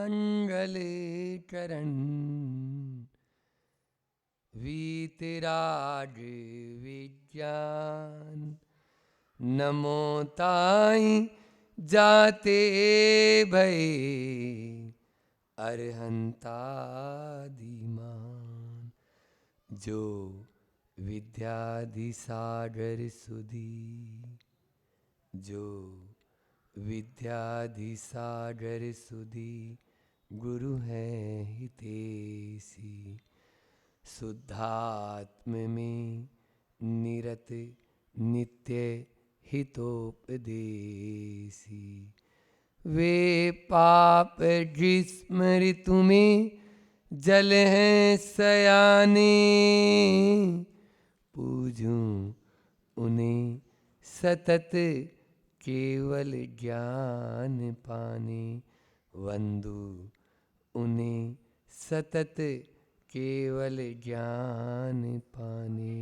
चरण वीतराग विज्ञान नमो ताई जाते भय अरहंतादिमान जो विद्याधि सागर सुधी जो विद्याधि सागर सुधी गुरु है हितेशी शुद्धात्म में निरत नित्य हितोपदेशी वे पाप जिस्मृतु में जल हैं सयाने पूजूं उन्हें सतत केवल ज्ञान पाने वंदु उन्हें सतत केवल ज्ञान पाने।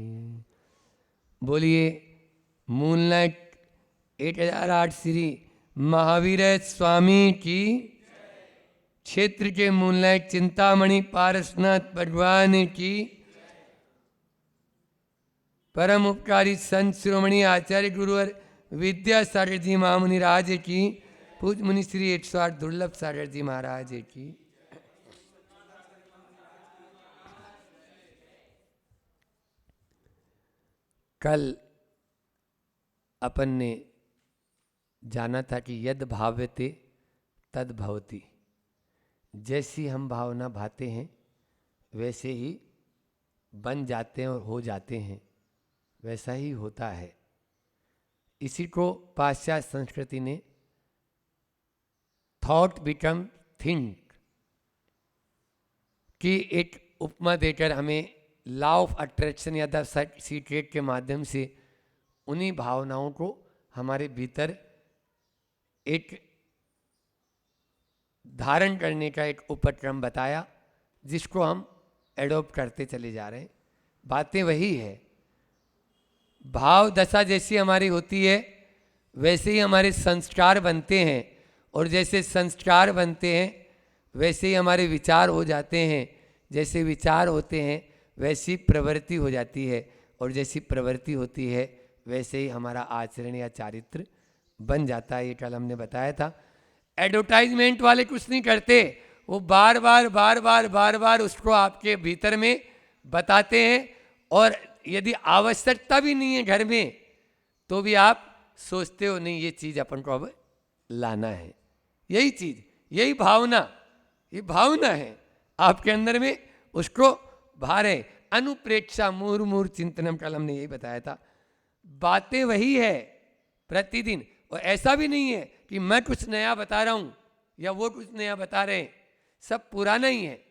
बोलिए मूलनाइट 1008 श्री महावीर स्वामी की क्षेत्र के मूलनाइट चिंतामणि पारसनाथ भगवान की परम उपकारी संत शिरोमणि आचार्य गुरुवर विद्यासागर जी महामुनि राज की पूज मुनि श्री 108 दुर्लभ सागर जी महाराज की। कल अपन ने जाना था कि यद भाव्यते तद भवति, जैसी हम भावना भाते हैं वैसे ही बन जाते हैं और हो जाते हैं, वैसा ही होता है। इसी को पाश्चात्य संस्कृति ने थॉट बिकम थिंक की एक उपमा देकर हमें लॉ ऑफ अट्रैक्शन या द सीक्रेट के माध्यम से उन्हीं भावनाओं को हमारे भीतर एक धारण करने का एक उपक्रम बताया, जिसको हम एडॉप्ट करते चले जा रहे हैं। बातें वही है, भाव दशा जैसी हमारी होती है वैसे ही हमारे संस्कार बनते हैं, और जैसे संस्कार बनते हैं वैसे ही हमारे विचार हो जाते हैं, जैसे विचार होते हैं वैसी प्रवृत्ति हो जाती है, और जैसी प्रवृत्ति होती है वैसे ही हमारा आचरण या चारित्र बन जाता है। ये कल हमने बताया था। एडवर्टाइजमेंट वाले कुछ नहीं करते, वो बार बार उसको आपके भीतर में बताते हैं, और यदि आवश्यकता भी नहीं है घर में तो भी आप सोचते हो नहीं ये चीज़ अपन को अब लाना है। यही चीज़, यही भावना, ये भावना है आपके अंदर में, उसको भारे अनुप्रेक्षा मुहुर्मुहुर चिंतनम, कल हमने यही बताया था। बातें वही है प्रतिदिन, और ऐसा भी नहीं है कि मैं कुछ नया बता रहा हूं या वो कुछ नया बता रहे हैं, सब पुराना ही है,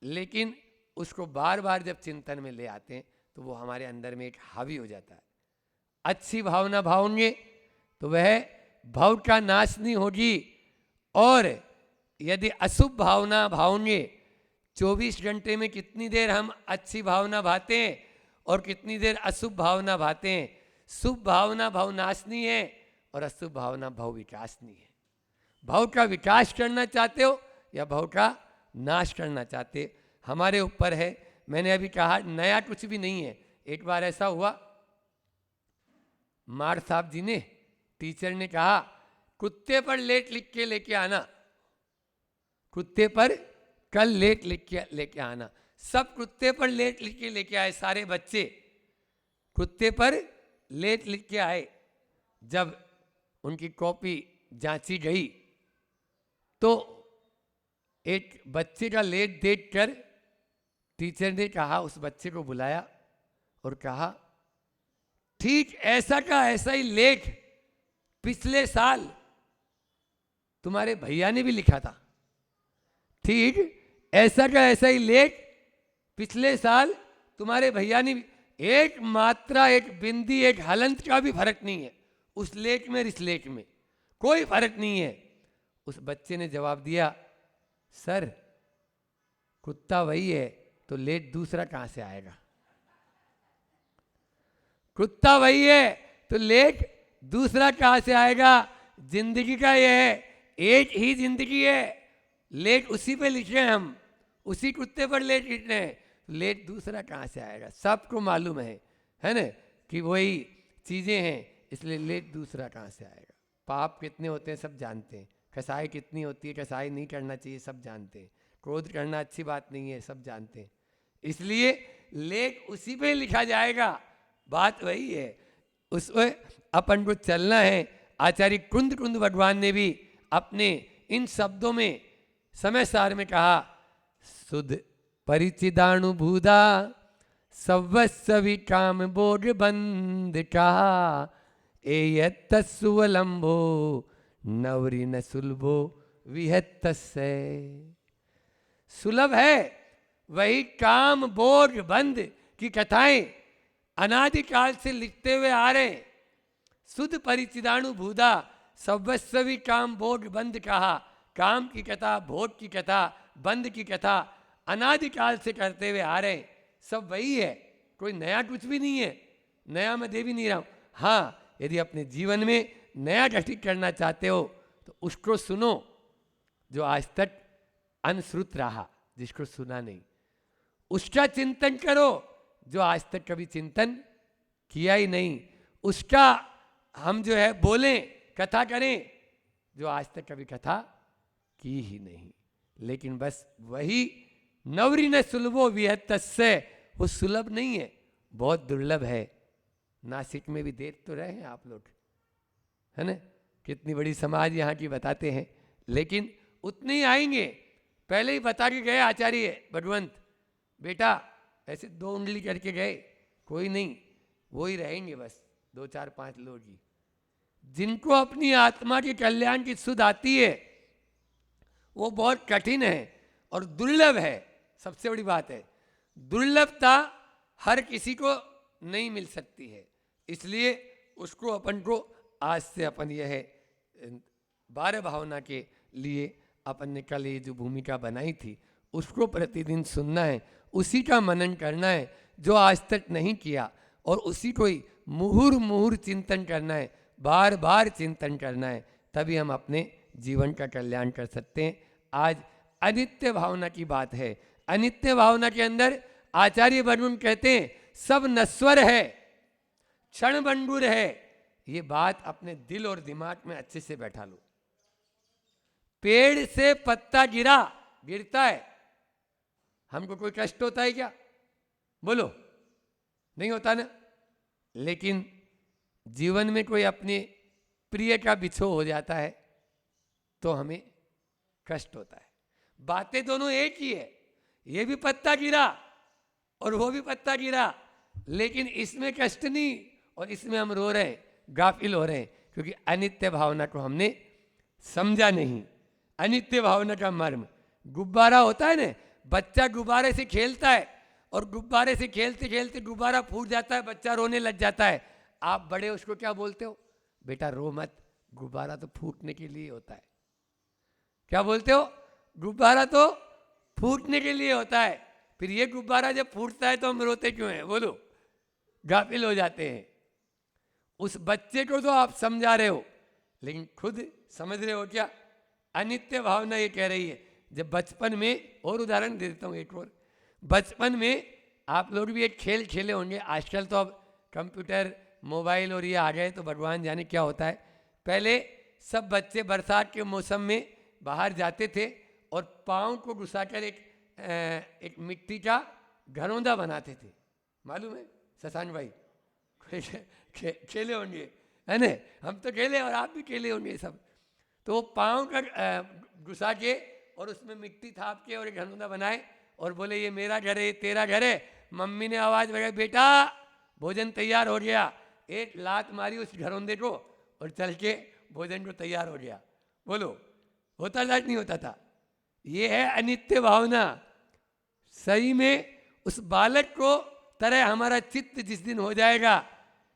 लेकिन उसको बार बार जब चिंतन में ले आते हैं तो वो हमारे अंदर में एक हावी हो जाता है। अच्छी भावना भावेंगे तो वह भाव का नाश नहीं होगी, और यदि अशुभ भावना भावेंगे, 24 घंटे में कितनी देर हम अच्छी भावना भाते हैं और कितनी देर अशुभ भावना भाते हैं। शुभ भावना भाव नाशनी है और अशुभ भावना भाव विकासनी है। भाव का विकास करना चाहते हो या भाव का नाश करना चाहते, हमारे ऊपर है। मैंने अभी कहा नया कुछ भी नहीं है। एक बार ऐसा हुआ, मार साहब जी ने, टीचर ने कहा कुत्ते पर लेट लिख के लेके आना, कुत्ते पर कल लेट लिख के लेके आना। सब कुत्ते पर लेट लिख के लेके आए, सारे बच्चे कुत्ते पर लेट लिख के आए। जब उनकी कॉपी जांची गई तो एक बच्चे का लेट देख कर टीचर ने कहा, उस बच्चे को बुलाया और कहा ठीक ऐसा का ऐसा ही लेख पिछले साल तुम्हारे भैया ने भी लिखा था। ठीक ऐसा का ऐसा ही लेख पिछले साल तुम्हारे भैया ने भी, एक मात्रा, एक बिंदी, एक हलंत का भी फर्क नहीं है उस लेख में और इस लेख में, कोई फर्क नहीं है। उस बच्चे ने जवाब दिया, सर कुत्ता वही है तो लेट दूसरा कहां से आएगा? कुत्ता वही है तो लेख दूसरा कहां से आएगा? जिंदगी का यह है, एक ही जिंदगी है लेट उसी पे लिख रहे हैं हम, उसी कुत्ते पर लेट लिख रहे हैं, लेट दूसरा कहाँ से आएगा? सबको मालूम है ना, कि वही चीज़ें हैं, इसलिए लेट दूसरा कहाँ से आएगा? पाप कितने होते हैं सब जानते हैं, कसाई कितनी होती है, कसाई नहीं करना चाहिए सब जानते हैं, क्रोध करना अच्छी बात नहीं है सब जानते हैं, इसलिए लेट उसी पे लिखा जाएगा। बात वही है, उसमें अपन को चलना है। आचार्य कुंद कुंद भगवान ने भी अपने इन शब्दों में समय सार में कहा, सुध परिचिदानुभूदा सवस्वी काम बोध बंद कहा, एयत्तस्वलंबो नवरी न सुलभो विहत्तस्य। सुलभ है वही काम बोध बंद की कथाएं अनादिकाल से लिखते हुए आ रहे हैं। सुध परिचिदानुभूदा सवस्वी काम बोध बंद कहा, काम की कथा, भोग की कथा, बंद की कथा अनादिकाल से करते हुए आ रहे हैं, सब वही है, कोई नया कुछ भी नहीं है, नया मैं दे भी नहीं रहा हूँ। हाँ, यदि अपने जीवन में नया घटित करना चाहते हो तो उसको सुनो जो आज तक अनश्रुत रहा, जिसको सुना नहीं, उसका चिंतन करो जो आज तक कभी चिंतन किया ही नहीं, उसका हम जो है बोलें, कथा करें जो आज तक कभी कथा की ही नहीं। लेकिन बस वही नवरी न सुलभो विहत्तस्य, वो सुलभ नहीं है, बहुत दुर्लभ है। नासिक में भी देख तो रहे हैं आप लोग, है ना, कितनी बड़ी समाज यहाँ की बताते हैं, लेकिन उतने ही आएंगे। पहले ही बता के गए आचार्य भगवंत, बेटा ऐसे 2 उंगली करके गए, कोई नहीं, वो ही रहेंगे बस 2 4 5 लोग ही। जिनको अपनी आत्मा के कल्याण की सुध आती है वो बहुत कठिन है और दुर्लभ है। सबसे बड़ी बात है, दुर्लभता हर किसी को नहीं मिल सकती है, इसलिए उसको अपन को आज से अपन यह 12 भावना के लिए अपन ने कल ये जो भूमिका बनाई थी उसको प्रतिदिन सुनना है, उसी का मनन करना है जो आज तक नहीं किया, और उसी को ही मुहुर मुहुर चिंतन करना है, बार बार चिंतन करना है, तभी हम अपने जीवन का कल्याण कर सकते हैं। आज अनित्य भावना की बात है। अनित्य भावना के अंदर आचार्य वरुण कहते हैं सब नश्वर है, क्षण भंगुर है। ये बात अपने दिल और दिमाग में अच्छे से बैठा लो। पेड़ से पत्ता गिरता है, हमको कोई कष्ट होता है क्या? बोलो, नहीं होता ना। लेकिन जीवन में कोई अपने प्रिय का बिछो हो जाता है तो हमें कष्ट होता है। बातें दोनों एक ही है, ये भी पत्ता गिरा और वो भी पत्ता गिरा, लेकिन इसमें कष्ट नहीं और इसमें हम रो रहे हैं, गाफिल हो रहे हैं, क्योंकि अनित्य भावना को हमने समझा नहीं। अनित्य भावना का मर्म, गुब्बारा होता है ना, बच्चा गुब्बारे से खेलता है और गुब्बारे से खेलते खेलते गुब्बारा फूट जाता है, बच्चा रोने लग जाता है। आप बड़े उसको क्या बोलते हो? बेटा रो मत, गुब्बारा तो फूटने के लिए होता है। क्या बोलते हो? गुब्बारा तो फूटने के लिए होता है। फिर ये गुब्बारा जब फूटता है तो हम रोते क्यों हैं? बोलो, गाफिल हो जाते हैं। उस बच्चे को तो आप समझा रहे हो, लेकिन खुद समझ रहे हो क्या? अनित्य भावना ये कह रही है, जब बचपन में, और उदाहरण दे देता हूँ एक और, बचपन में आप लोग भी एक खेल खेले होंगे। आजकल तो अब कंप्यूटर, मोबाइल और ये आ गए तो भगवान जाने क्या होता है। पहले सब बच्चे बरसात के मौसम में बाहर जाते थे और पाँव को घुसाकर एक मिट्टी का घरौंदा बनाते थे। मालूम है शशांक भाई? खेले होंगे, है ना? हम तो खेले और आप भी खेले होंगे सब। तो पाँव का घुसा के और उसमें मिट्टी थाप के और एक घरौंदा बनाए और बोले ये मेरा घर है, ये तेरा घर है। मम्मी ने आवाज़ लगाई, बेटा भोजन तैयार हो गया। एक लात मारी उस घरौंदे को और चल के भोजन को तैयार हो गया। बोलो, होता था नहीं होता था? ये है अनित्य भावना। सही में उस बालक को तरह हमारा चित्त जिस दिन हो जाएगा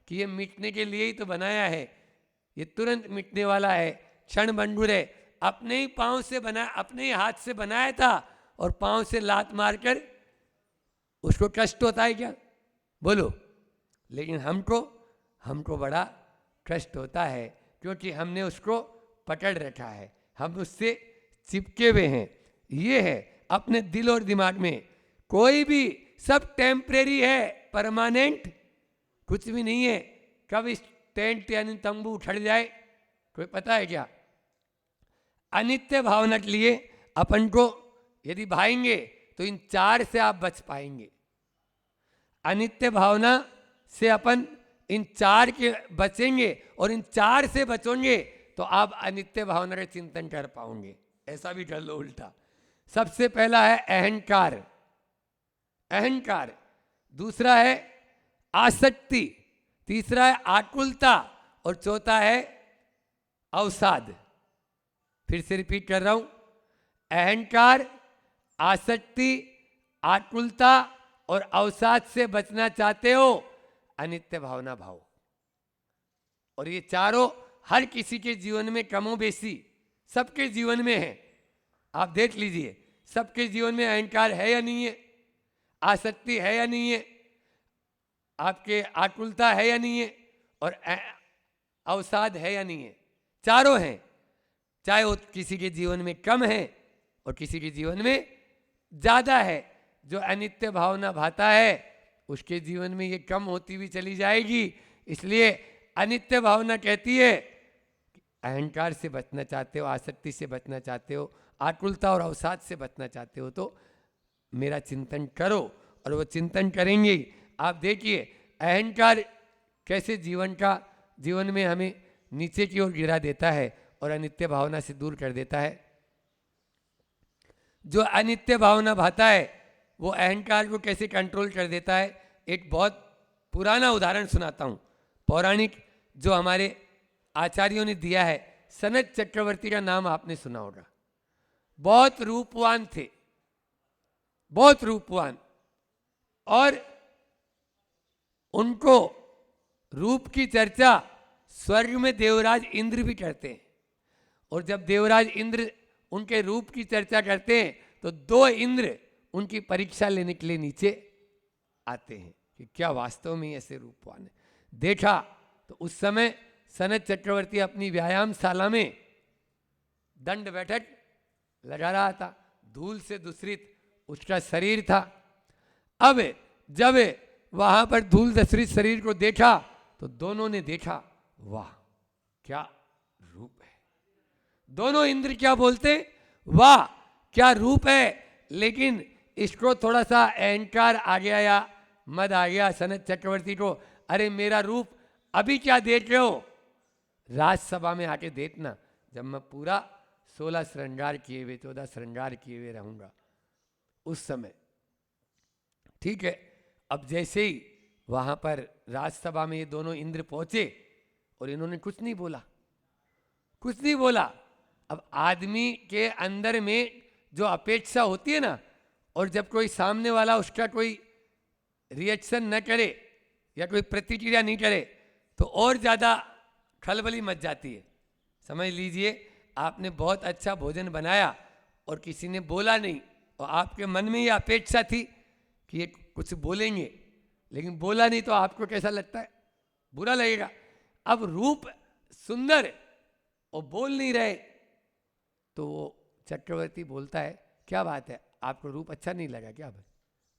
कि ये मिटने के लिए ही तो बनाया है, ये तुरंत मिटने वाला है, क्षण भंगुर है, अपने ही पाँव से बना, अपने ही हाथ से बनाया था और पाँव से लात मारकर उसको कष्ट होता है क्या? बोलो। लेकिन हमको बड़ा कष्ट होता है, क्योंकि हमने उसको पकड़ रखा है, हम उससे चिपके हुए हैं। ये है अपने दिल और दिमाग में। कोई भी, सब टेम्परेरी है, परमानेंट कुछ भी नहीं है। कब इस टेंट यानी तंबू उठड़ जाए कोई पता है क्या? अनित्य भावना के लिए अपन को यदि भाएंगे तो इन चार से आप बच पाएंगे। अनित्य भावना से अपन इन चार के बचेंगे और इन चार से बचोगे तो आप अनित्य भावना का चिंतन कर पाओगे। ऐसा भी कर लो उल्टा। सबसे पहला है अहंकार, अहंकार। दूसरा है आसक्ति, तीसरा है आकुलता और चौथा है अवसाद। फिर से रिपीट कर रहा हूं, अहंकार, आसक्ति, आकुलता और अवसाद से बचना चाहते हो, अनित्य भावना भाव। और ये चारों हर किसी के जीवन में कमो बेशी सबके जीवन में है। आप देख लीजिए, सबके जीवन में अहंकार है या नहीं है, आसक्ति है या नहीं है, आपके आकुलता है या नहीं है, और अवसाद है या नहीं है। चारों हैं, चाहे वो किसी के जीवन में कम है और किसी के जीवन में ज्यादा है। जो अनित्य भावना भाता है उसके जीवन में ये कम होती हुई चली जाएगी। इसलिए अनित्य भावना कहती है कि अहंकार से बचना चाहते हो, आसक्ति से बचना चाहते हो, आकुलता और अवसाद से बचना चाहते हो तो मेरा चिंतन करो। और वो चिंतन करेंगे। आप देखिए अहंकार कैसे जीवन में हमें नीचे की ओर गिरा देता है और अनित्य भावना से दूर कर देता है। जो अनित्य भावना भाता है वो अहंकार को कैसे कंट्रोल कर देता है। एक बहुत पुराना उदाहरण सुनाता हूँ, पौराणिक जो हमारे आचार्यों ने दिया है। सनत चक्रवर्ती का नाम आपने सुना होगा। बहुत रूपवान थे, बहुत रूपवान, और उनको रूप की चर्चा स्वर्ग में देवराज इंद्र भी करते हैं। और जब देवराज इंद्र उनके रूप की चर्चा करते हैं तो दो इंद्र उनकी परीक्षा लेने के लिए नीचे आते हैं कि क्या वास्तव में ऐसे रूपवान है। देखा तो उस समय सनत चक्रवर्ती अपनी व्यायामशाला में दंड बैठक लगा रहा था, धूल से दूषित उसका शरीर था। अब जब वहां पर धूल दूषित शरीर को देखा तो दोनों ने देखा, वाह क्या रूप है। दोनों इंद्र क्या बोलते, वाह क्या रूप है। लेकिन इसको थोड़ा सा अहंकार आ गया या मद आ गया सनत चक्रवर्ती को। अरे मेरा रूप अभी क्या देख रहे हो, राजसभा में आके देखना जब मैं पूरा 16 श्रृंगार किए हुए 14 श्रृंगार किए हुए रहूंगा उस समय। ठीक है। अब जैसे ही वहां पर राजसभा में ये दोनों इंद्र पहुंचे और इन्होंने कुछ नहीं बोला, कुछ नहीं बोला। अब आदमी के अंदर में जो अपेक्षा होती है ना, और जब कोई सामने वाला उसका कोई रिएक्शन न करे या कोई प्रतिक्रिया नहीं करे तो और ज़्यादा खलबली मच जाती है। समझ लीजिए आपने बहुत अच्छा भोजन बनाया और किसी ने बोला नहीं, और आपके मन में ये अपेक्षा थी कि ये कुछ बोलेंगे, लेकिन बोला नहीं तो आपको कैसा लगता है, बुरा लगेगा। अब रूप सुंदर और बोल नहीं रहे तो वो चक्रवर्ती बोलता है, क्या बात है आपको रूप अच्छा नहीं लगा क्या भाई?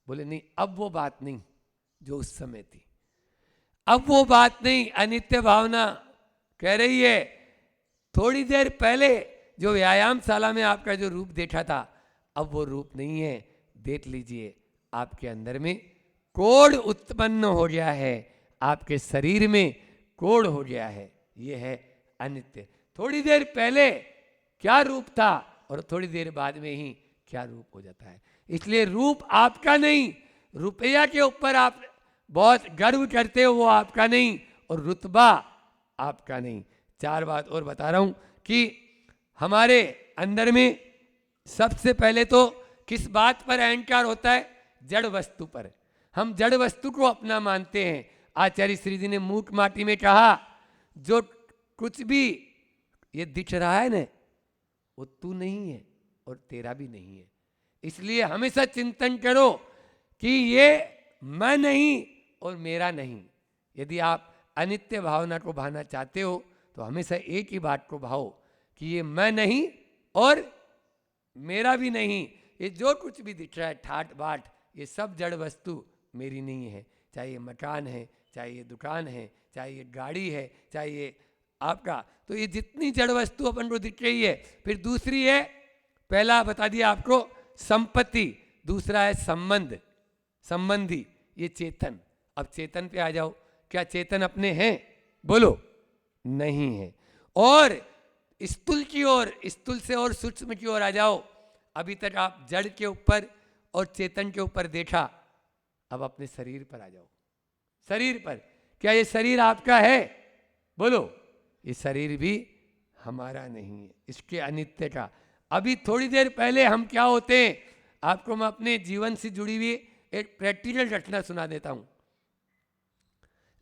बोले नहीं, अब वो बात नहीं जो उस समय थी, अब वो बात नहीं। अनित्य भावना कह रही है थोड़ी देर पहले जो व्यायामशाला में आपका जो रूप देखा था अब वो रूप नहीं है। देख लीजिए आपके अंदर में कोढ़ उत्पन्न हो गया है, आपके शरीर में कोढ़ हो गया है। ये है अनित्य। थोड़ी देर पहले क्या रूप था और थोड़ी देर बाद में ही क्या रूप हो जाता है। इसलिए रूप आपका नहीं, रुपया के ऊपर आप बहुत गर्व करते हो वो आपका नहीं, और रुतबा आपका नहीं। चार बात और बता रहा हूं कि हमारे अंदर में सबसे पहले तो किस बात पर अहंकार होता है, जड़ वस्तु पर। हम जड़ वस्तु को अपना मानते हैं। आचार्य श्री जी ने मूक माटी में कहा जो कुछ भी ये दिख रहा है ना वो तू नहीं है और तेरा भी नहीं है। इसलिए हमेशा चिंतन करो कि ये मैं नहीं और मेरा नहीं। यदि आप अनित्य भावना को भाना चाहते हो तो हमेशा एक ही बात को भाओ कि ये मैं नहीं और मेरा भी नहीं। ये जो कुछ भी दिख रहा है ठाट बाट, ये सब जड़ वस्तु मेरी नहीं है। चाहे ये मकान है, चाहे ये दुकान है, चाहे ये गाड़ी है, चाहे ये आपका, तो ये जितनी जड़ वस्तु अपन को दिख रही है। फिर दूसरी है, पहला बता दिया आपको संपत्ति, दूसरा है संबंध, संबंधी, ये चेतन। अब चेतन पे आ जाओ, क्या चेतन अपने हैं? बोलो, नहीं है। और स्थूल की ओर, स्थूल से और सूक्ष्म की ओर आ जाओ। अभी तक आप जड़ के ऊपर और चेतन के ऊपर देखा, अब अपने शरीर पर आ जाओ। शरीर पर, क्या ये शरीर आपका है? बोलो, ये शरीर भी हमारा नहीं है, इसके अनित्य का। अभी थोड़ी देर पहले हम क्या होते हैं, आपको मैं अपने जीवन से जुड़ी हुई एक प्रैक्टिकल घटना सुना देता हूं।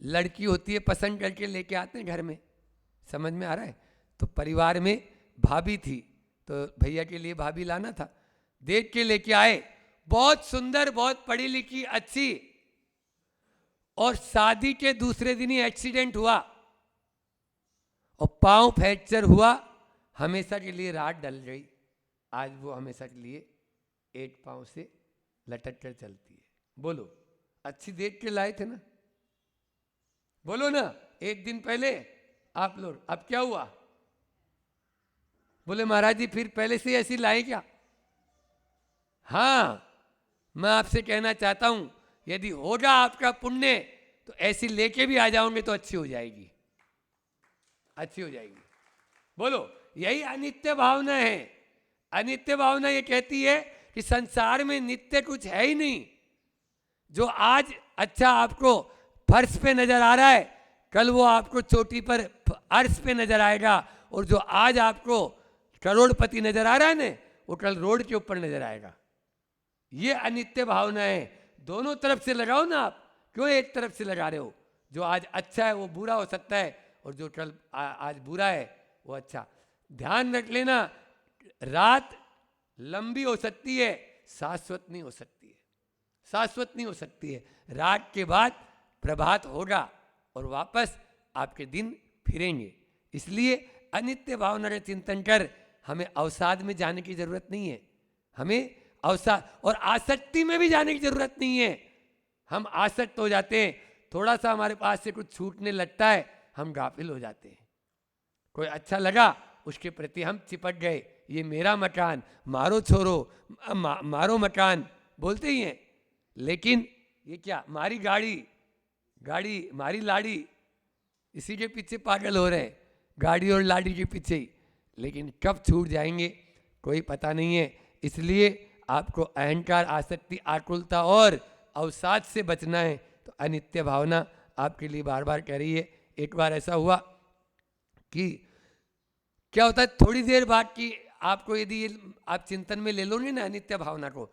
लड़की होती है, पसंद करके लेके आते हैं घर में, समझ में आ रहा है? तो परिवार में भाभी थी, तो भैया के लिए भाभी लाना था, देख के लेके आए, बहुत सुंदर, बहुत पढ़ी लिखी, अच्छी। और शादी के दूसरे दिन ही एक्सीडेंट हुआ और पांव फ्रैक्चर हुआ, हमेशा के लिए रात डल गई। आज वो हमेशा के लिए एक पांव से लटक कर चलती है। बोलो, अच्छी देख के लाए थे ना? बोलो ना, एक दिन पहले आप लोग, अब क्या हुआ? बोले महाराज जी फिर पहले से ऐसी लाए क्या? हाँ, मैं आपसे कहना चाहता हूं, यदि होगा आपका पुण्य तो ऐसी लेके भी आ जाओगे तो अच्छी हो जाएगी, अच्छी हो जाएगी। बोलो, यही अनित्य भावना है। अनित्य भावना ये कहती है कि संसार में नित्य कुछ है ही नहीं। जो आज अच्छा आपको फर्श पे नजर आ रहा है, कल वो आपको चोटी पर अर्श पे नजर आएगा। और जो आज आपको करोड़पति नजर आ रहा है ना, वो कल रोड के ऊपर नजर आएगा। ये अनित्य भावना है। दोनों तरफ से लगाओ ना आप, क्यों एक तरफ से लगा रहे हो? जो आज अच्छा है वो बुरा हो सकता है, और जो कल आज बुरा है वो अच्छा। ध्यान रख लेना, रात लंबी हो सकती है, शाश्वत नहीं हो सकती है, शाश्वत नहीं हो सकती है। रात के बाद प्रभात होगा और वापस आपके दिन फिरेंगे। इसलिए अनित्य भावना का चिंतन कर हमें अवसाद में जाने की जरूरत नहीं है। हमें अवसाद और आसक्ति में भी जाने की जरूरत नहीं है। हम आसक्त हो जाते हैं, थोड़ा सा हमारे पास से कुछ छूटने लगता है, हम गाफिल हो जाते हैं। कोई अच्छा लगा, उसके प्रति हम चिपट गए, ये मेरा मकान, मारो छोरो, मारो मकान बोलते ही हैं। लेकिन ये क्या, मारी गाड़ी, गाड़ी मारी लाड़ी, इसी के पीछे पागल हो रहे हैं, गाड़ी और लाड़ी के पीछे ही। लेकिन कब छूट जाएंगे कोई पता नहीं है। इसलिए आपको अहंकार, आसक्ति, आकुलता और अवसाद से बचना है। तो अनित्य भावना आपके लिए बार बार कह रही है। एक बार ऐसा हुआ कि क्या होता है, थोड़ी देर बाद की आपको यदि ये आप चिंतन में ले लोगे ना अनित्य भावना को,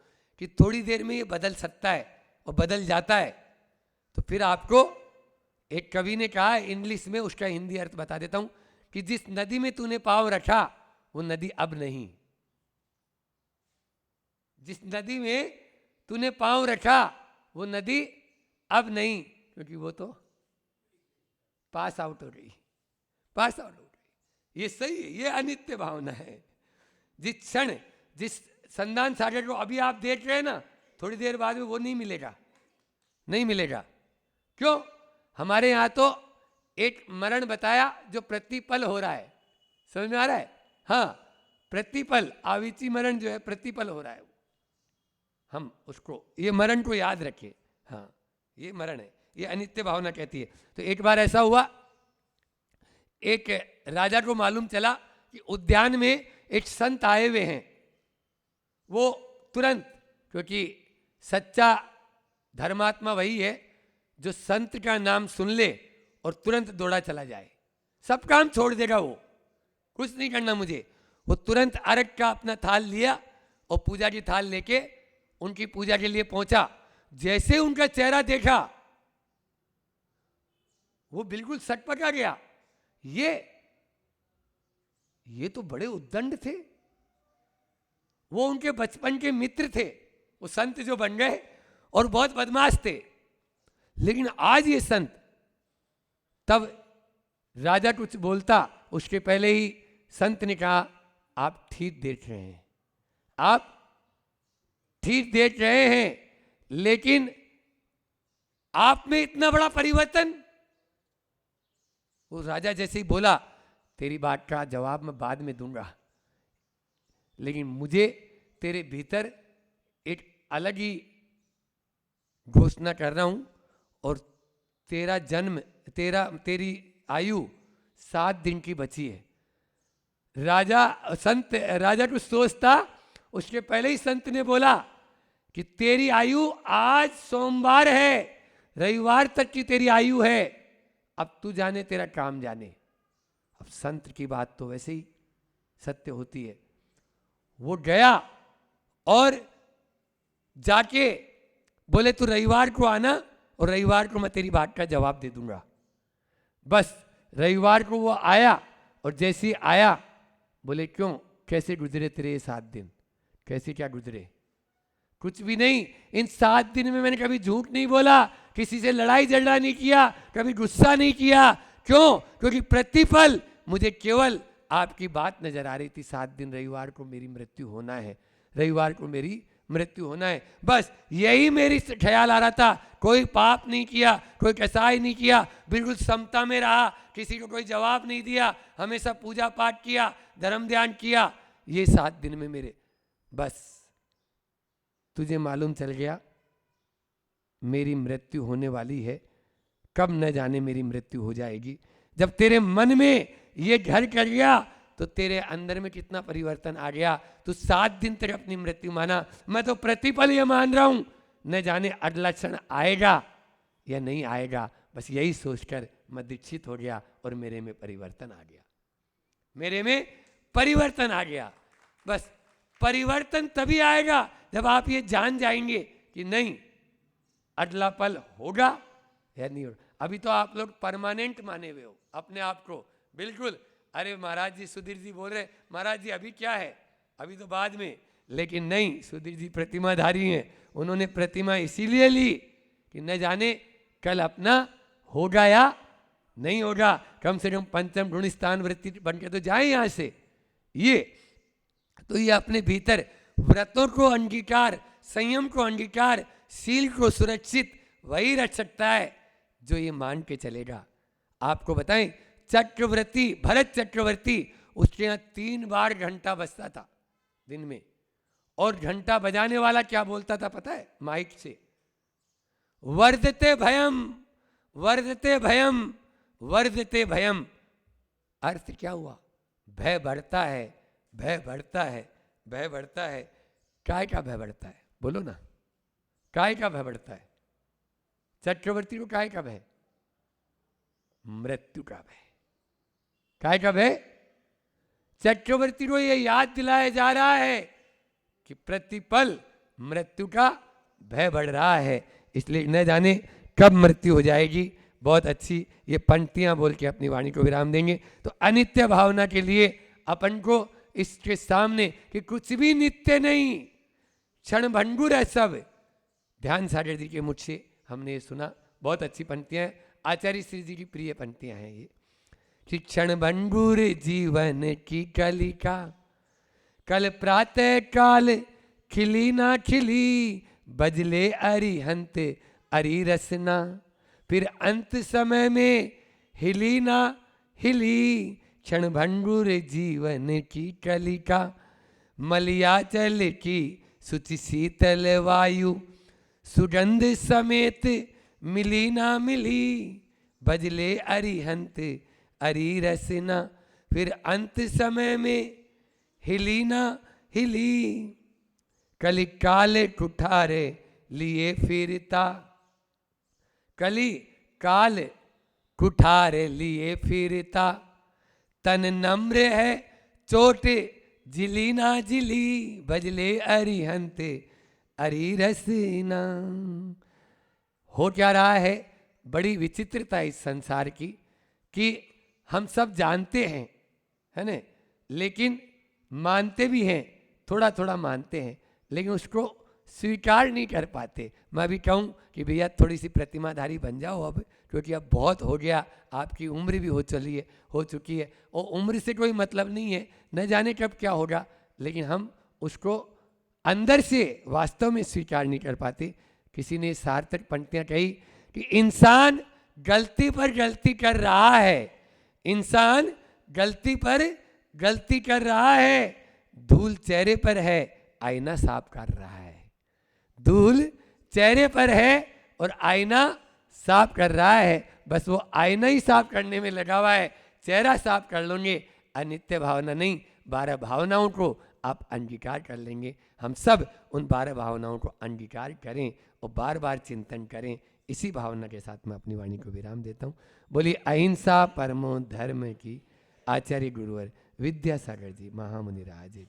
कि थोड़ी देर में ये बदल सकता है और बदल जाता है, तो फिर आपको, एक कवि ने कहा है इंग्लिश में, उसका हिंदी अर्थ बता देता हूं, कि जिस नदी में तूने पांव रखा वो नदी अब नहीं। जिस नदी में तूने पांव रखा वो नदी अब नहीं, क्योंकि वो तो पास आउट हो गई, पास आउट हो गई। ये सही है, ये अनित्य भावना है। जिस क्षण, जिस संधान सागर को अभी आप देख रहे हैं ना, थोड़ी देर बाद में वो नहीं मिलेगा, नहीं मिलेगा। क्यों? हमारे यहाँ तो एक मरण बताया जो प्रतिपल हो रहा है, समझ में आ रहा है? हाँ, प्रतिपल, आविची मरण जो है प्रतिपल हो रहा है। हम उसको, ये मरण को याद रखें। हाँ, ये मरण है, ये अनित्य भावना कहती है। तो एक बार ऐसा हुआ, एक राजा को मालूम चला कि उद्यान में एक संत आए हुए हैं। वो तुरंत, क्योंकि सच्चा धर्मात्मा वही है जो संत का नाम सुन ले और तुरंत दौड़ा चला जाए, सब काम छोड़ देगा, वो कुछ नहीं करना मुझे। वो तुरंत अर्घ का अपना थाल लिया और पूजा की थाल लेके उनकी पूजा के लिए पहुंचा। जैसे उनका चेहरा देखा, वो बिल्कुल सटपटा गया। ये तो बड़े उद्दंड थे, वो उनके बचपन के मित्र थे, वो संत जो बन गए, और बहुत बदमाश थे। लेकिन आज ये संत, तब राजा कुछ बोलता उसके पहले ही संत ने कहा, आप ठीक देख रहे हैं, आप ठीक देख रहे हैं, लेकिन आप में इतना बड़ा परिवर्तन। वो राजा जैसे ही बोला, तेरी बात का जवाब मैं बाद में दूंगा, लेकिन मुझे तेरे भीतर एक अलग ही घोषणा कर रहा हूं, और तेरा जन्म, तेरी आयु 7 दिन की बची है। राजा को सोचता, उसके पहले ही संत ने बोला कि तेरी आयु आज सोमवार है, रविवार तक की तेरी आयु है, अब तू जाने तेरा काम जाने। अब संत की बात तो वैसे ही सत्य होती है। वो गया और जाके बोले तू रविवार को आना, और रविवार को मैं तेरी बात का जवाब दे दूंगा। बस रविवार को वो आया, और जैसे ही आया बोले क्यों, कैसे गुजरे तेरे 7 दिन? कैसे क्या गुजरे? कुछ भी नहीं। इन 7 दिन में मैंने कभी झूठ नहीं बोला, किसी से लड़ाई झगड़ा नहीं किया, कभी गुस्सा नहीं किया। क्यों? क्योंकि प्रतिपल मुझे केवल आपकी बात नजर आ रही थी। 7 दिन रविवार को मेरी मृत्यु होना है, रविवार को मेरी मृत्यु होना है, बस यही मेरी ख्याल आ रहा था। कोई पाप नहीं किया, कोई कसाई नहीं किया, बिल्कुल समता में रहा, किसी को कोई जवाब नहीं दिया, हमेशा पूजा पाठ किया, धर्म ध्यान किया। ये 7 दिन में मेरे, बस तुझे मालूम चल गया मेरी मृत्यु होने वाली है। कब न जाने मेरी मृत्यु हो जाएगी। जब तेरे मन में ये घर कर गया तो तेरे अंदर में कितना परिवर्तन आ गया। तू 7 दिन तक अपनी मृत्यु माना, मैं तो प्रतिपल ये मान रहा हूं, न जाने अगला क्षण आएगा या नहीं आएगा। बस यही सोचकर मैं दीक्षित हो गया और मेरे में परिवर्तन आ गया, मेरे में परिवर्तन आ गया। बस परिवर्तन तभी आएगा जब आप ये जान जाएंगे कि नहीं अगला पल होगा या नहीं होगा। अभी तो आप लोग परमानेंट माने हुए हो अपने आप को, बिल्कुल। अरे महाराज जी, सुधीर जी बोल रहे महाराज जी अभी क्या है, अभी तो बाद में। लेकिन नहीं, सुधीर जी प्रतिमाधारी हैं, उन्होंने प्रतिमा इसीलिए ली कि न जाने कल अपना होगा या नहीं होगा। कम से कम पंचम गुण स्थान वृत्ति बन के तो जाए यहाँ से। ये तो ये अपने भीतर व्रतों को अंगीकार, संयम को अंगीकार, शील को सुरक्षित वही रख सकता है जो ये मान के चलेगा। आपको बताएं, चक्रवर्ती, भरत चक्रवर्ती, उसके यहाँ 3 बार घंटा बजता था दिन में, और घंटा बजाने वाला क्या बोलता था पता है? माइक से, वर्धते भयम, वर्धते भयम, वर्धते भयम। अर्थ क्या हुआ? भय बढ़ता है, भय बढ़ता है, भय बढ़ता है। काय का भय बढ़ता है? बोलो ना, काय का भय बढ़ता है? चक्रवर्ती को काय का भय? मृत्यु का भय। काय का भय? चक्रवर्ती को यह याद दिलाया जा रहा है कि प्रतिपल मृत्यु का भय बढ़ रहा है, इसलिए न जाने कब मृत्यु हो जाएगी। बहुत अच्छी ये पंक्तियां बोल के अपनी वाणी को विराम देंगे। तो अनित्य भावना के लिए अपन को इसके सामने कि कुछ भी नित्य नहीं, क्षण भंगुर है सब। ध्यान सागर जी के मुझ से हमने ये सुना, बहुत अच्छी पंक्तियां हैं, आचार्य श्री जी की प्रिय पंक्तियां हैं ये। कि क्षण भंगुर जीवन की कलिका, कल प्रातः काल खिली ना खिली, बजले अरिहंत अरि रसना, फिर अंत समय में हिली ना हिली, क्षण भंगुर जीवन की कलिका, मलयाचल की सुचि शीतल वायु, सुगंध समेत मिली ना मिली, बजले अरिहंत अरि रसना, फिर अंत समय में हिली ना हिली, कली काल कुठारे लिए फिरता, कली काल कुठारे लिए फिरता, तन नम्र है चोट जिली ना जिली, बजले अरिहंत अरि रसना। हो क्या रहा है? बड़ी विचित्रता इस संसार की कि हम सब जानते हैं, है ना, लेकिन मानते भी हैं, थोड़ा थोड़ा मानते हैं, लेकिन उसको स्वीकार नहीं कर पाते। मैं भी कहूँ कि भैया थोड़ी सी प्रतिमाधारी बन जाओ अब, क्योंकि अब बहुत हो गया, आपकी उम्र भी हो चुकी है, और उम्र से कोई मतलब नहीं है, न जाने कब क्या होगा, लेकिन हम उसको अंदर से वास्तव में स्वीकार नहीं कर पाते। किसी ने सार्थक पंक्तियां कही कि इंसान गलती पर गलती कर रहा है, इंसान गलती पर गलती कर रहा है, धूल चेहरे पर है, आईना साफ कर रहा है। धूल चेहरे पर है और आईना साफ कर रहा है, बस वो आईना ही साफ करने में लगा हुआ है। चेहरा साफ कर लोगे, अनित्य भावना नहीं, 12 भावनाओं को आप अंगीकार कर लेंगे। हम सब उन 12 भावनाओं को अंगीकार करें और बार बार चिंतन करें। इसी भावना के साथ मैं अपनी वाणी को विराम देता हूँ। बोली अहिंसा परमो धर्म की, आचार्य गुरुवर विद्यासागर जी महामुनि राज।